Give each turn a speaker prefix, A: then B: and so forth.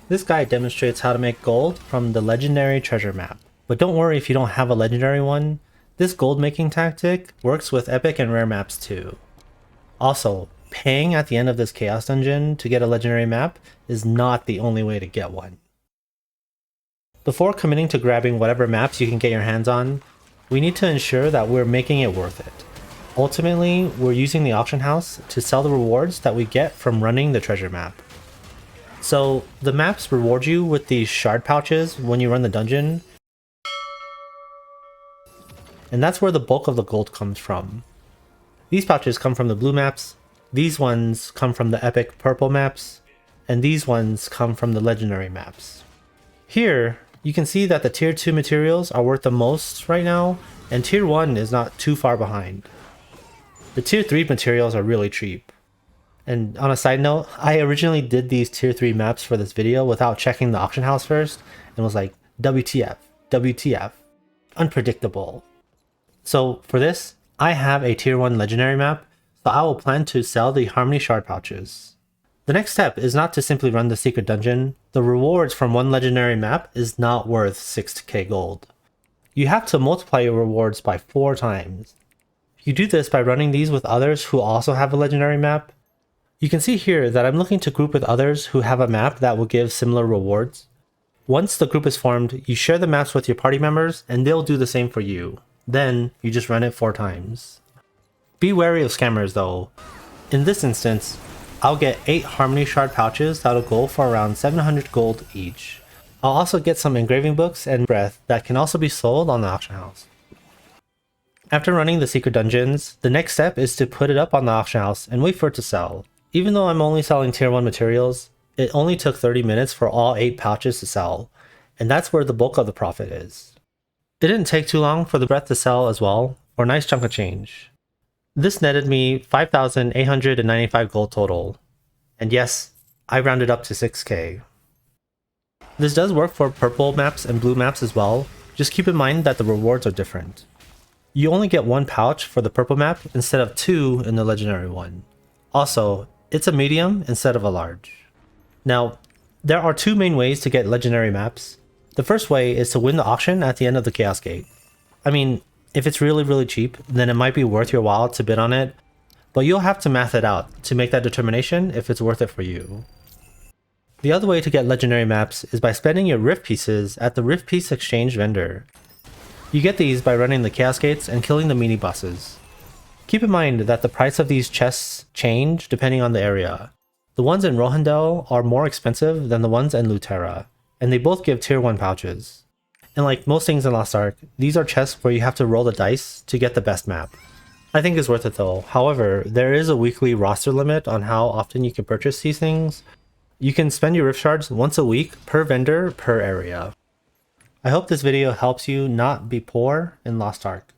A: This guide demonstrates how to make gold from the legendary treasure map. But don't worry if you don't have a legendary one, this gold making tactic works with epic and rare maps too. Also, paying at the end of this chaos dungeon to get a legendary map is not the only way to get one. Before committing to grabbing whatever maps you can get your hands on, we need to ensure that we're making it worth it. Ultimately, we're using the auction house to sell the rewards that we get from running the treasure map. So, the maps reward you with these shard pouches when you run the dungeon, and that's where the bulk of the gold comes from. These pouches come from the blue maps, these ones come from the epic purple maps, and these ones come from the legendary maps. Here, you can see that the tier 2 materials are worth the most right now, and tier 1 is not too far behind. The tier 3 materials are really cheap. And on a side note, I originally did these tier 3 maps for this video without checking the auction house first, and was like, WTF, WTF, unpredictable. So for this, I have a tier 1 legendary map, so I will plan to sell the Harmony Shard pouches. The next step is not to simply run the secret dungeon. The rewards from one legendary map is not worth 6k gold. You have to multiply your rewards by 4 times. You do this by running these with others who also have a legendary map. You can see here that I'm looking to group with others who have a map that will give similar rewards. Once the group is formed, you share the maps with your party members and they'll do the same for you. Then you just run it 4 times. Be wary of scammers though. In this instance, I'll get 8 Harmony Shard pouches that'll go for around 700 gold each. I'll also get some engraving books and breath that can also be sold on the auction house. After running the secret dungeons, the next step is to put it up on the auction house and wait for it to sell. Even though I'm only selling tier 1 materials, it only took 30 minutes for all 8 pouches to sell, and that's where the bulk of the profit is. It didn't take too long for the breath to sell as well, for a nice chunk of change. This netted me 5,895 gold total, and yes, I rounded up to 6k. This does work for purple maps and blue maps as well, just keep in mind that the rewards are different. You only get 1 pouch for the purple map instead of 2 in the legendary one. Also, it's a medium instead of a large. Now, there are 2 main ways to get legendary maps. The first way is to win the auction at the end of the Chaos Gate. I mean, if it's really cheap, then it might be worth your while to bid on it, but you'll have to math it out to make that determination if it's worth it for you. The other way to get legendary maps is by spending your Rift pieces at the Rift Piece Exchange vendor. You get these by running the Chaos Gates and killing the mini bosses. Keep in mind that the price of these chests change depending on the area. The ones in Rohandel are more expensive than the ones in Lutera, and they both give tier 1 pouches. And like most things in Lost Ark, these are chests where you have to roll the dice to get the best map. I think it's worth it though. However, there is a weekly roster limit on how often you can purchase these things. You can spend your Rift Shards once a week per vendor per area. I hope this video helps you not be poor in Lost Ark.